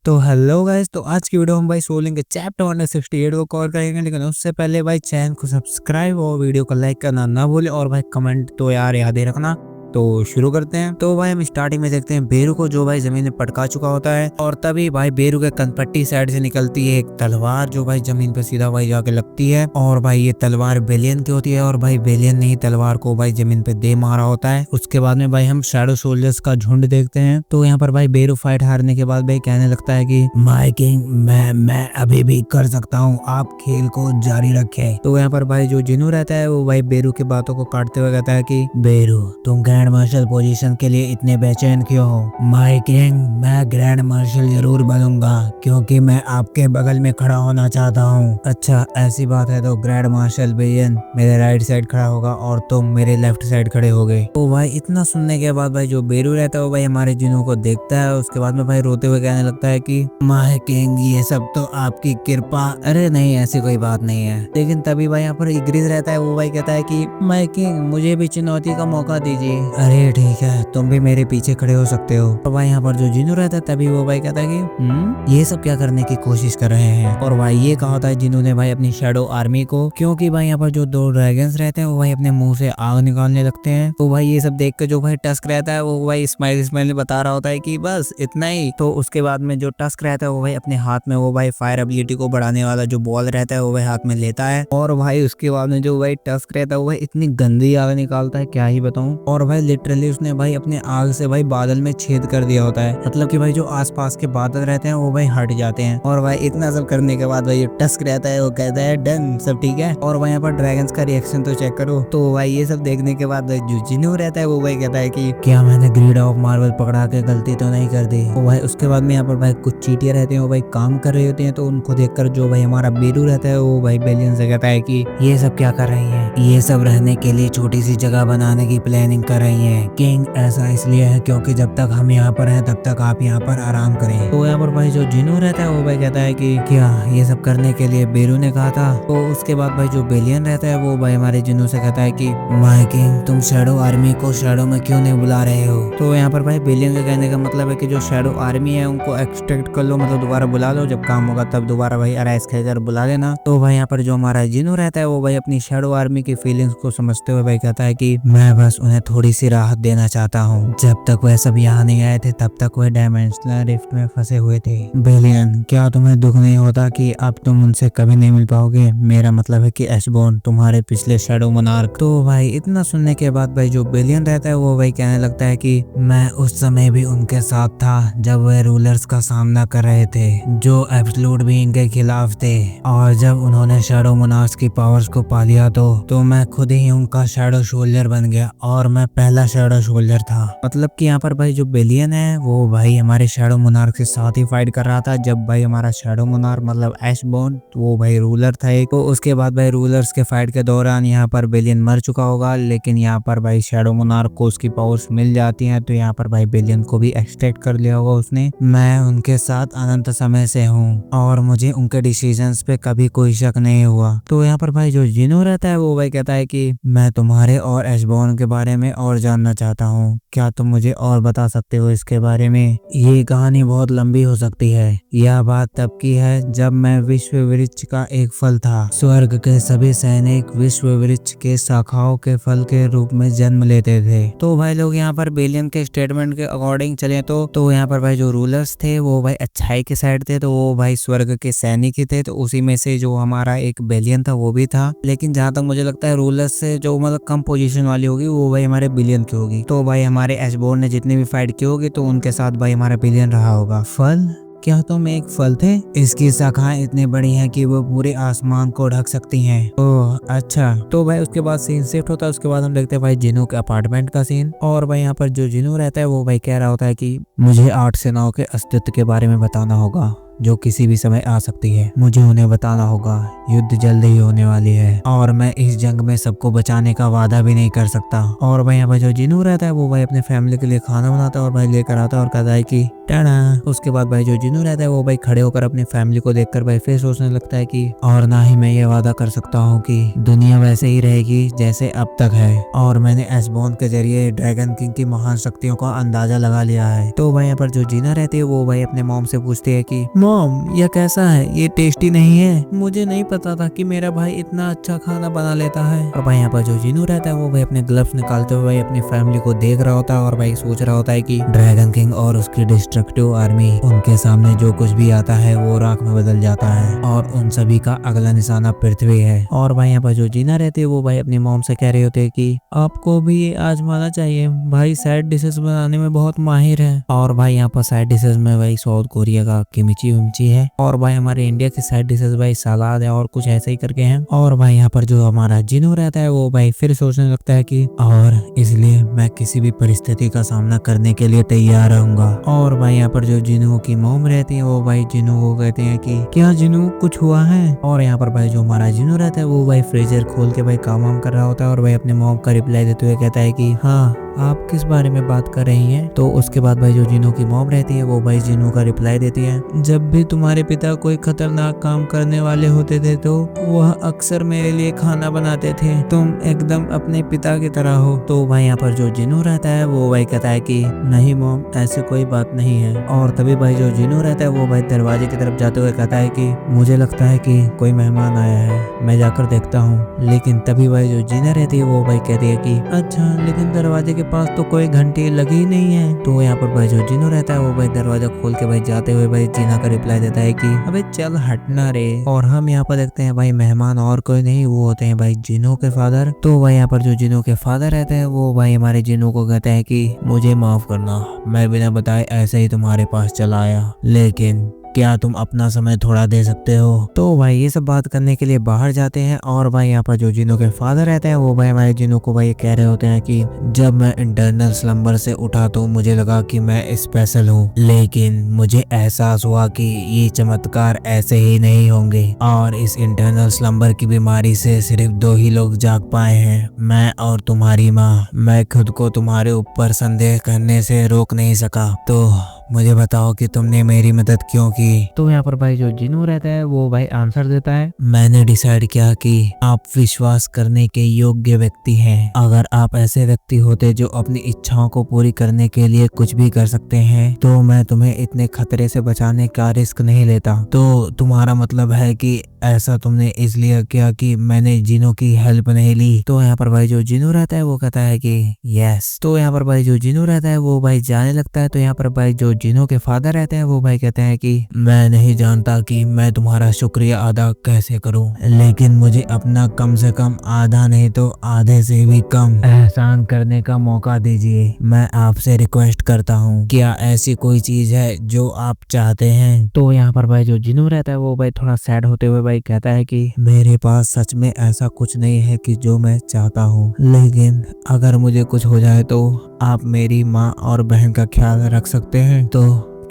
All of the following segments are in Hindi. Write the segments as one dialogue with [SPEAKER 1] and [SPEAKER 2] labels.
[SPEAKER 1] तो हेलो गाइस, तो आज की वीडियो हम भाई सोलिंग के चैप्टर 168 को कवर करेंगे। लेकिन उससे पहले भाई चैनल को सब्सक्राइब और वीडियो को लाइक करना ना भूले और भाई कमेंट तो यार याद ही रखना। तो शुरू करते हैं। तो भाई हम स्टार्टिंग में देखते हैं बेरू को, जो भाई जमीन में पटका चुका होता है और तभी भाई बेरू के कनपट्टी साइड से निकलती है एक तलवार, जो भाई जमीन पे सीधा भाई जाके लगती है। और भाई ये तलवार बेलियन की होती है और भाई बेलियन ने ही तलवार को भाई जमीन पे दे मारा होता है। उसके बाद में भाई हम शैडो सोल्जर्स का झुंड देखते हैं। तो यहाँ पर भाई बेरू फाइट हारने के बाद भाई कहने लगता है कि माय किंग, मैं अभी भी कर सकता हूँ, आप खेल को जारी रखे। तो यहाँ पर भाई जो जिनू रहता है वो भाई बेरू की बातों को काटते हुए कहता है कि बेरू, तुम ग्रैंड मार्शल पोजीशन के लिए इतने बेचैन क्यों हो? माय किंग, मैं ग्रैंड मार्शल जरूर बनूंगा क्योंकि मैं आपके बगल में खड़ा होना चाहता हूँ। अच्छा ऐसी बात है तो ग्रैंड मार्शल बेलियन मेरे राइट साइड खड़ा होगा और तुम मेरे लेफ्ट साइड खड़े होगे। तो भाई इतना सुनने के बाद भाई जो बेरू रहता है वो भाई हमारे जिनू को देखता है। उसके बाद में भाई रोते हुए कहने लगता है कि माय किंग, ये सब तो आपकी कृपा। अरे नहीं, ऐसी कोई बात नहीं है। लेकिन तभी भाई यहाँ पर इग्रिस रहता है, वो भाई कहता है कि माय किंग, मुझे भी चुनौती का मौका दीजिए। अरे ठीक है, तुम भी मेरे पीछे खड़े हो सकते हो। और भाई यहाँ पर जो जिनू रहता है तभी वो भाई कहता है कि ये सब क्या करने की कोशिश कर रहे हैं। और भाई ये कहा होता है जिनू ने भाई अपनी शैडो आर्मी को, क्योंकि भाई यहाँ पर जो दो ड्रैगन्स रहते हैं वो भाई अपने मुंह से आग निकालने लगते हैं। तो भाई ये सब देख के जो भाई टस्क रहता है वो भाई स्माइल बता रहा होता है कि बस इतना ही। तो उसके बाद में जो टस्क रहता है वो भाई अपने हाथ में वो भाई फायर एबिलिटी को बढ़ाने वाला जो बॉल रहता है वो भाई हाथ में लेता है। और भाई उसके बाद में जो भाई टस्क रहता है वो भाई इतनी गंदी आग निकालता है, क्या ही बताऊं। और भाई लिटरली उसने भाई अपने आग से भाई बादल में छेद कर दिया होता है, मतलब कि भाई जो आसपास के बादल रहते हैं वो भाई हट जाते हैं। और भाई इतना सब करने के बाद भाई टस्क रहता है वो कहता है डन, सब ठीक है। और भाई यहाँ पर ड्रैगन्स का रिएक्शन तो चेक करो। तो भाई ये सब देखने के बाद भाई जो जिनू रहता है वो भाई कहता है कि क्या मैंने ग्रीड ऑफ मार्बल पकड़ा के गलती तो नहीं कर दी। तो भाई उसके बाद में यहाँ पर भाई कुछ चीटियां रहते हैं वो भाई काम कर रहे होते हैं। तो उनको देखकर जो भाई हमारा बेरू रहता है वो भाई बेलियन से कहता है कि ये सब क्या कर रही है? ये सब रहने के लिए छोटी सी जगह बनाने की प्लानिंग कर रही है किंग। ऐसा इसलिए है क्योंकि जब तक हम यहाँ पर हैं तब तक आप यहाँ पर आराम करें। तो यहाँ पर भाई जो जिनू रहता है वो भाई कहता है कि क्या ये सब करने के लिए बेरू ने कहा था? तो उसके बाद भाई जो बेलियन रहता है वो भाई हमारे जिनू से कहता है कि माय किंग, तुम शैडो आर्मी को शैडो में क्यों नहीं बुला रहे हो? तो यहाँ पर भाई बेलियन का कहने का मतलब है कि जो शैडो आर्मी है उनको एक्सट्रैक्ट कर लो, मतलब दोबारा बुला लो, जब काम होगा तब दोबारा भाई अराइज कर बुला लेना। तो भाई यहाँ पर जो हमारा जिनू रहता है वो भाई अपनी शैडो आर्मी की फीलिंग्स को समझते हुए भाई कहता है कि मैं बस उन्हें थोड़ी सी राहत देना चाहता हूँ। जब तक वह सब यहाँ नहीं आए थे तब तक वह डायमेंशनल रिफ्ट में फंसे हुए थे। बेलियन, क्या तुम्हें दुख नहीं होता कि अब तुम उनसे कभी नहीं मिल पाओगे? मेरा मतलब है कि एशबोर्न, तुम्हारे पिछले शैडो मोनार्क। तो भाई इतना सुनने के बाद भाई जो बेलियन रहता है वो भाई कहने लगता है कि मैं उस समय भी उनके साथ था जब वह रूलर्स का सामना कर रहे थे जो एब्सोल्यूट बीइंग के खिलाफ थे। और जब उन्होंने शैडो मोनार्क्स की पावर्स को पा लिया तो मैं खुद ही उनका शैडो सोल्जर बन गया और मैं पहला शैडो सोल्जर था। मतलब कि यहाँ पर भाई जो बेलियन है वो भाई हमारे शैडो मोनार्क के साथ ही फाइट कर रहा था जब भाई हमारा शैडो मोनार्क मतलब एशबोर्न तो वो भाई रूलर था एक। तो उसके बाद भाई रूलर्स के फाइट के दौरान यहाँ पर बेलियन मर चुका होगा, लेकिन यहाँ पर भाई शैडो मोनार्क को उसकी पावर्स मिल जाती हैं। तो यहाँ पर भाई बेलियन को भी एक्सट्रैक्ट कर लिया होगा उसने। मैं उनके साथ अनंत समय से हूँ और मुझे उनके डिसीजंस पे कभी कोई शक नहीं हुआ। तो यहाँ पर भाई जो जिनू रहता है वो भाई कहता है कि मैं तुम्हारे और एशबोर्न के बारे में और जानना चाहता हूँ, क्या तुम मुझे और बता सकते हो इसके बारे में? ये कहानी बहुत लंबी हो सकती है। यह बात तब की है जब मैं विश्व वृक्ष का एक फल था। स्वर्ग के सभी सैनिक विश्व वृक्ष के शाखाओं के फल के रूप में जन्म लेते थे। तो भाई लोग यहाँ पर बेलियन के स्टेटमेंट के अकॉर्डिंग चले तो यहाँ पर भाई जो रूलर्स थे वो भाई अच्छाई के साइड थे, तो वो भाई स्वर्ग के सैनिक ही थे। तो उसी में से जो हमारा एक बेलियन था वो भी था। लेकिन जहाँ तक मुझे लगता है रूलर्स से जो मतलब कम पोजीशन वाली होगी वो भाई हमारे बिलियन की होगी। तो भाई हमारे एशबोर्न ने जितनी भी फाइट की होगी तो उनके साथ भाई हमारा बिलियन रहा होगा। फल? क्या तुम एक फल थे? इसकी शाखाएं इतनी बड़ी हैं कि वो पूरे आसमान को ढक सकती हैं। ओह अच्छा। तो भाई उसके बाद सीन शिफ्ट होता है। उसके बाद हम देखते हैं भाई जिनू के अपार्टमेंट का सीन। और भाई यहाँ पर जो जिनू रहता है वो भाई कह रहा होता है कि मुझे 8 सेनाओं के अस्तित्व के बारे में बताना होगा। जो किसी भी समय आ सकती है। मुझे उन्हें बताना होगा, युद्ध जल्द ही होने वाली है और मैं इस जंग में सबको बचाने का वादा भी नहीं कर सकता। और भाई यहाँ पर जो जिनू रहता है वो भाई अपने फैमिली के लिए खाना बनाता है और भाई लेकर आता है और कहता है कि टाड़ा। उसके बाद भाई जो जिनू रहता है वो भाई खड़े होकर अपनी फैमिली को देखकर भाई फिर सोचने लगता है कि और ना ही मैं ये वादा कर सकता हूँ कि दुनिया वैसे ही रहेगी जैसे अब तक है, और मैंने एसबॉन के जरिए ड्रैगन किंग की महान शक्तियों का अंदाजा लगा लिया है। तो भाई यहाँ पर जो जीना रहती है वो भाई अपने मॉम से पूछती है कि मॉम यह कैसा है, ये टेस्टी नहीं है? मुझे नहीं पता था कि मेरा भाई इतना अच्छा खाना बना लेता है। और भाई यहाँ पर जो जिनू रहता है वो भाई अपने ग्लव्स निकालते हुए भाई अपनी फैमिली को देख रहा होता है और भाई सोच रहा होता है कि ड्रैगन किंग और उसकी डिस्ट्रक्टिव आर्मी, उनके सामने जो कुछ भी आता है वो राख में बदल जाता है और उन सभी का अगला निशाना पृथ्वी है। और भाई यहाँ पर जो जीना रहती है वो भाई अपनी मॉम से कह रहे होते हैं कि आपको भी ये आजमाना चाहिए, भाई साइड डिशेस बनाने में बहुत माहिर है। और भाई यहाँ पर साइड डिशेस में भाई साउथ कोरिया का किमची विमची है और भाई हमारे इंडिया की साइड डिशेस भाई सलाद है और कुछ ऐसे ही करके हैं। और भाई यहाँ पर जो हमारा जिनू रहता है वो भाई फिर सोचने लगता है कि और इसलिए मैं किसी भी परिस्थिति का सामना करने के लिए तैयार रहूंगा। और भाई यहाँ पर जो जिनू की मोम रहती है वो भाई जिनू को कहते हैं कि क्या जिनू कुछ हुआ है? और यहाँ पर भाई जो हमारा जिनू रहता है वो भाई फ्रीजर खोल के भाई काम वाम कर रहा होता है और भाई अपने मॉम का रिप्लाई देते हुए कहता है कि हाँ आप किस बारे में बात कर रही हैं? तो उसके बाद भाई जो जिनू की मॉम रहती है वो भाई जिनू का रिप्लाई देती है, जब भी तुम्हारे पिता कोई खतरनाक काम करने वाले होते थे तो वह अक्सर मेरे लिए खाना बनाते थे, तुम एकदम अपने पिता की तरह हो। तो भाई यहाँ पर जो जिनू रहता है वो भाई कहता है कि नहीं मॉम ऐसी कोई बात नहीं है। और तभी भाई जो जिनू रहता है वो भाई दरवाजे की तरफ जाते हुए कहता है कि मुझे लगता है कि कोई मेहमान आया है, मैं जाकर देखता हूँ। लेकिन तभी भाई जो जीना रहती है वो भाई कहती है कि अच्छा लेकिन दरवाजे के पास तो कोई घंटी लगी नहीं है। तो यहाँ पर भाई जो जिनू रहता है वो भाई दरवाजा खोल के भाई जाते हुए भाई जीना का रिप्लाई देता है कि अबे चल हटना रे। और हम यहाँ पर देखते हैं भाई मेहमान और कोई नहीं, वो होते हैं भाई जिनू के फादर। तो भाई यहाँ पर जो जिनू के फादर रहते हैं वो भाई हमारे जिनू को कहते हैं कि मुझे माफ करना, मैं बिना बताए ऐसे ही तुम्हारे पास चला आया, लेकिन क्या तुम अपना समय थोड़ा दे सकते हो? तो भाई ये सब बात करने के लिए बाहर जाते हैं और भाई यहाँ पर जो जिनू के फादर रहते हैं वो भाई हमारे जिनू को भाई कह रहे होते हैं कि जब मैं इंटरनल स्लम्बर से उठा तो मुझे लगा कि मैं स्पेशल हूँ, लेकिन मुझे एहसास हुआ कि ये चमत्कार ऐसे ही नहीं होंगे और इस इंटरनल स्लम्बर की बीमारी से सिर्फ 2 ही लोग जाग पाए हैं, मैं और तुम्हारी माँ। मैं खुद को तुम्हारे ऊपर संदेह करने से रोक नहीं सका, तो मुझे बताओ कि तुमने मेरी मदद क्यों की? तो यहाँ पर भाई जो जिनू रहता है वो भाई आंसर देता है, मैंने डिसाइड किया कि आप विश्वास करने के योग्य व्यक्ति हैं। अगर आप ऐसे व्यक्ति होते जो अपनी इच्छाओं को पूरी करने के लिए कुछ भी कर सकते हैं तो मैं तुम्हें इतने खतरे से बचाने का रिस्क नहीं लेता। तो तुम्हारा मतलब है कि ऐसा तुमने इसलिए किया कि मैंने जिनू की हेल्प नहीं ली? तो यहाँ पर भाई जो जिनू रहता है वो कहता है कि यस। तो यहाँ पर भाई जो जिनू रहता है वो भाई जाने लगता है। तो यहाँ पर भाई जो जिनू के फादर रहते हैं वो भाई कहते हैं कि मैं नहीं जानता कि मैं तुम्हारा शुक्रिया अदा कैसे करूं, लेकिन मुझे अपना कम से कम आधा नहीं तो आधे से भी कम एहसान करने का मौका दीजिए। मैं आपसे रिक्वेस्ट करता हूं, क्या ऐसी कोई चीज है जो आप चाहते हैं? तो यहाँ पर भाई जो जिनू रहता है वो भाई थोड़ा सैड होते हुए भाई कहता है कि मेरे पास सच में ऐसा कुछ नहीं है कि जो मैं चाहता हूँ, लेकिन अगर मुझे कुछ हो जाए तो आप मेरी माँ और बहन का ख्याल रख सकते हैं, तो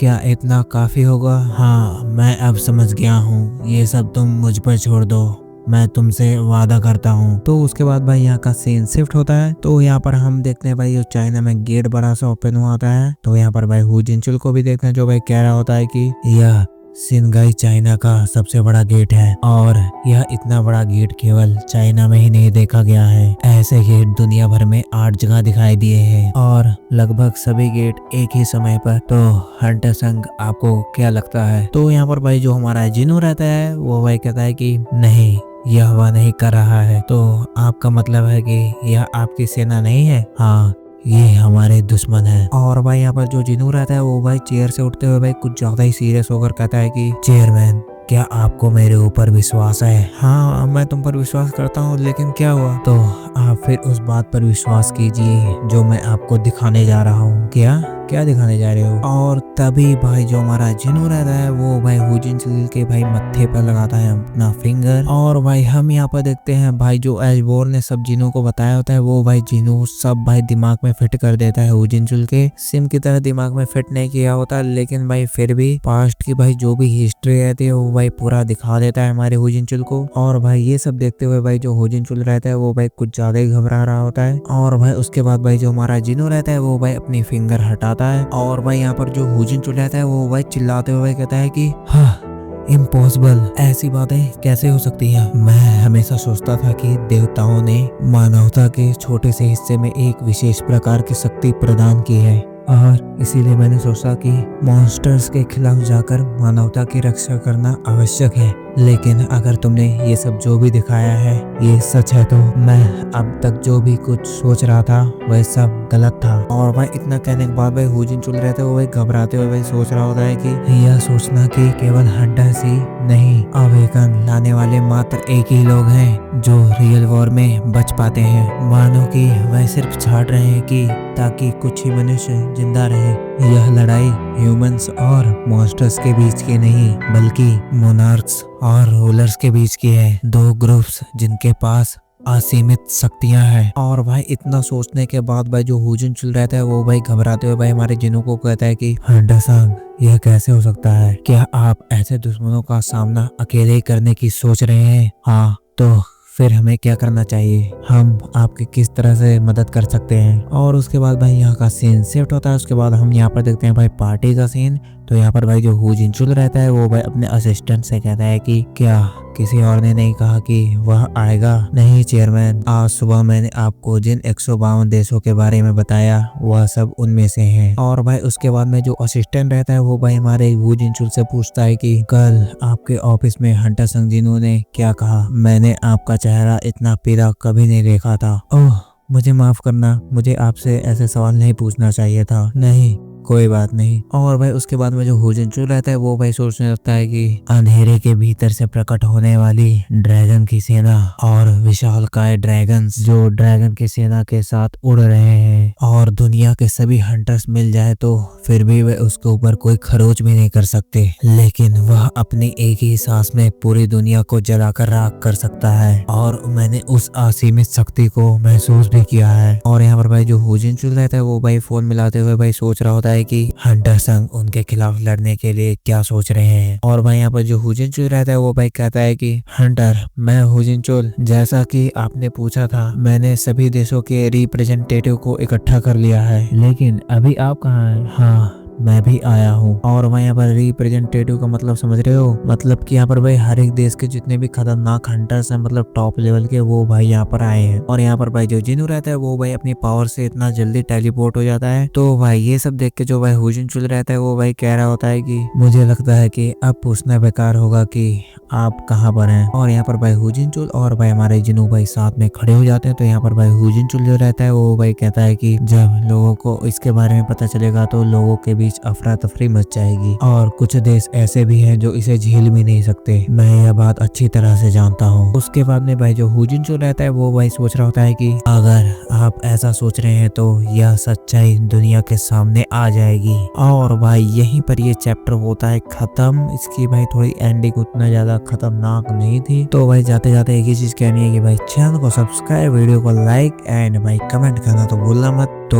[SPEAKER 1] क्या इतना काफी होगा? हाँ मैं अब समझ गया हूँ, ये सब तुम मुझ पर छोड़ दो, मैं तुमसे वादा करता हूँ। तो उसके बाद भाई यहाँ का सीन शिफ्ट होता है। तो यहाँ पर हम देखते हैं भाई जो चाइना में गेट बड़ा सा ओपन हुआ होता है। तो यहाँ पर भाई हु जिनचुल को भी देखते हैं जो भाई कह रहा होता है कि यह सिंगाई चाइना का सबसे बड़ा गेट है और यह इतना बड़ा गेट केवल चाइना में ही नहीं देखा गया है, ऐसे गेट दुनिया भर में 8 जगह दिखाई दिए हैं और लगभग सभी गेट एक ही समय पर। तो हंटर संग आपको क्या लगता है? तो यहाँ पर भाई जो हमारा जिनू रहता है वो भाई कहता है कि नहीं यह वह नहीं कर रहा है। तो आपका मतलब है कि यह आपकी सेना नहीं है? हाँ ये हमारे दुश्मन है। और भाई यहाँ पर जो जिनू रहता है वो भाई चेयर से उठते हुए भाई कुछ ज्यादा ही सीरियस होकर कहता है कि चेयरमैन क्या आपको मेरे ऊपर विश्वास है? हाँ मैं तुम पर विश्वास करता हूँ, लेकिन क्या हुआ? तो आप फिर उस बात पर विश्वास कीजिए जो मैं आपको दिखाने जा रहा हूँ। क्या? क्या दिखाने जा रहे हो। और तभी भाई जो हमारा जिनू रहता है वो भाई हुजिन के भाई मत्थे पर लगाता है अपना फिंगर। और भाई हम यहाँ पर देखते हैं भाई जो एशबोर्न ने सब जिनों को बताया होता है वो भाई जिनू सब भाई दिमाग में फिट कर देता है हुजिन के। सिम की तरह दिमाग में फिट नहीं किया होता, लेकिन भाई फिर भी पास्ट की भाई जो भी हिस्ट्री रहती है वो भाई पूरा दिखा देता है हमारे हुजिन को। और भाई ये सब देखते हुए भाई जो हुजिन रहता है वो भाई कुछ ज्यादा ही घबरा रहा होता है। और भाई उसके बाद भाई जो हमारा जिनू रहता है वो भाई अपनी फिंगर हटाता है। और भाई यहाँ पर जो हुजिन रहता है वो भाई चिल्लाते हुए कहता है कि हाँ इम्पॉसिबल, ऐसी बातें कैसे हो सकती हैं। मैं हमेशा सोचता था कि देवताओं ने मानवता के छोटे से हिस्से में एक विशेष प्रकार की शक्ति प्रदान की है और इसीलिए मैंने सोचा कि मॉन्स्टर्स के खिलाफ जाकर मानवता की रक्षा करना आवश्यक है। लेकिन अगर तुमने ये सब जो भी दिखाया है ये सच है तो मैं अब तक जो भी कुछ सोच रहा था वह सब गलत था। और भाई इतना कहने के बाद भाई हुजिन रहते हुए भाई घबराते हुए भाई सोच रहा होता है कि यह सोचना कि केवल हंटर्स ही नहीं, अवेकन लाने वाले मात्र एक ही लोग हैं जो रियल वॉर में बच पाते हैं। मानो कि वह सिर्फ छाट रहे हैं कि ताकि कुछ ही मनुष्य जिंदा रहे। यह लड़ाई ह्यूमंस और मॉन्स्टर्स के बीच की नहीं बल्कि मोनार्क्स और रूलर्स के बीच की है। दो ग्रुप्स जिनके पास असीमित शक्तियां हैं। और भाई इतना सोचने के बाद भाई जो हुजिन रहता है वो भाई घबराते हुए भाई हमारे जिनों को कहता है कि हंटर-सान यह कैसे हो सकता है। क्या आप ऐसे दुश्मनों का सामना अकेले ही करने की सोच रहे हैं? हाँ तो फिर हमें क्या करना चाहिए, हम आपकी किस तरह से मदद कर सकते हैं। और उसके बाद भाई यहाँ का सीन शिफ्ट होता है। उसके बाद हम यहाँ पर देखते हैं भाई पार्टी का सीन। तो यहाँ पर भाई जो हुजिन रहता है वो भाई अपने असिस्टेंट से कहता है कि क्या किसी और ने नहीं कहा कि वह आएगा? नहीं चेयरमैन, आज सुबह मैंने आपको जिन 152 देशों के बारे में बताया वह सब उनमें से हैं। और भाई उसके बाद में जो असिस्टेंट रहता है वो भाई हमारे हुजिन से पूछता है कि कल आपके ऑफिस में हंटर संजीनू ने क्या कहा? मैंने आपका चेहरा इतना पीला कभी नहीं देखा था। ओह मुझे माफ करना, मुझे आपसे ऐसे सवाल नहीं पूछना चाहिए था। नहीं कोई बात नहीं। और भाई उसके बाद में जो हुजिन रहता है वो भाई सोचने लगता है कि अंधेरे के भीतर से प्रकट होने वाली ड्रैगन की सेना और विशालकाय ड्रैगन्स जो ड्रैगन की सेना के साथ उड़ रहे हैं और दुनिया के सभी हंटर्स मिल जाए तो फिर भी वे उसके ऊपर कोई खरोच भी नहीं कर सकते, लेकिन वह अपनी एक ही सांस में पूरी दुनिया को जलाकर राख कर सकता है। और मैंने उस असीमित शक्ति को महसूस भी किया है। और यहाँ पर भाई जो हुजिन रहता है वो भाई फोन मिलाते हुए भाई सोच रहा होता है कि हंटर संग उनके खिलाफ लड़ने के लिए क्या सोच रहे हैं। और भाई यहाँ पर जो हुजिन रहता है वो भाई कहता है कि हंटर, मैं हुजिन जैसा कि आपने पूछा था मैंने सभी देशों के रिप्रेजेंटेटिव को इकट्ठा कर लिया है, लेकिन अभी आप कहाँ हैं? हाँ मैं भी आया हूँ। और भाई यहाँ पर रिप्रेजेंटेटिव का मतलब समझ रहे हो, मतलब कि यहाँ पर भाई हर एक देश के जितने भी खतरनाक हंटर्स हैं मतलब टॉप लेवल के वो भाई यहाँ पर आए हैं। और यहाँ पर भाई जो जिनू रहता है वो भाई अपनी पावर से इतना जल्दी टेलीपोर्ट हो जाता है। तो भाई ये सब देख के जो भाई हुजिन रहता है वो भाई कह रहा होता है कि मुझे लगता है कि अब पूछना बेकार होगा कि आप कहाँ पर हैं। और यहाँ पर भाई हुजिन और भाई हमारे जिनू भाई साथ में खड़े हो जाते हैं। तो यहाँ पर भाई हुजिन जो रहता है वो भाई कहता है कि जब लोगों को इसके बारे में पता चलेगा तो लोगों के बीच अफरा तफरी मच जाएगी और कुछ देश ऐसे भी हैं जो इसे झेल भी नहीं सकते। मैं यह बात अच्छी तरह से जानता हूँ। उसके बाद में भाई जो हुजिन रहता है वो भाई सोच रहा होता है कि अगर आप ऐसा सोच रहे हैं तो यह सच्चाई दुनिया के सामने आ जाएगी। और भाई यहीं पर ये चैप्टर होता है खत्म। इसकी भाई थोड़ी एंडिंग उतना ज्यादा खतरनाक नहीं थी। तो भाई जाते जाते एक ही चीज कहनी है कि भाई चैनल को सब्सक्राइब, वीडियो को लाइक एंड भाई कमेंट करना तो भूलना मत। तो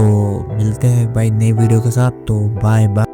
[SPEAKER 1] मिलते हैं भाई नई वीडियो के साथ। तो बाय बाय।